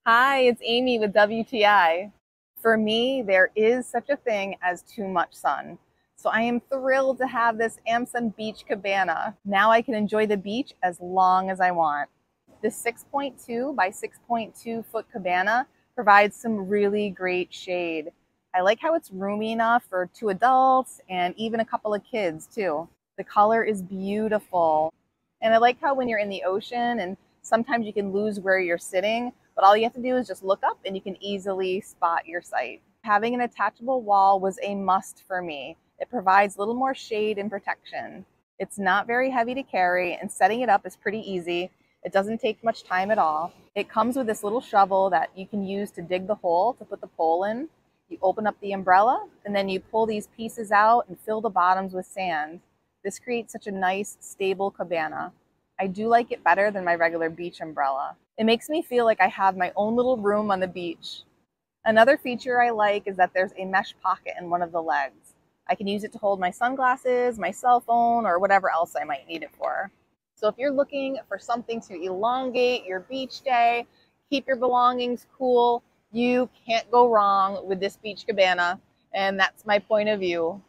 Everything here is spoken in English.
Hi, it's Amy with WTI. For me, there is such a thing as too much sun. So I am thrilled to have this AMMSUN beach cabana. Now I can enjoy the beach as long as I want. This 6.2 by 6.2 foot cabana provides some really great shade. I like how it's roomy enough for two adults and even a couple of kids too. The color is beautiful. And I like how when you're in the ocean and sometimes you can lose where you're sitting, but all you have to do is just look up and you can easily spot your site. Having an attachable wall was a must for me. It provides a little more shade and protection. It's not very heavy to carry and setting it up is pretty easy. It doesn't take much time at all. It comes with this little shovel that you can use to dig the hole to put the pole in. You open up the umbrella and then you pull these pieces out and fill the bottoms with sand. This creates such a nice, stable cabana. I do like it better than my regular beach umbrella. It makes me feel like I have my own little room on the beach. Another feature I like is that there's a mesh pocket in one of the legs. I can use it to hold my sunglasses, my cell phone, or whatever else I might need it for. So if you're looking for something to elongate your beach day, keep your belongings cool, you can't go wrong with this beach cabana, and that's my point of view.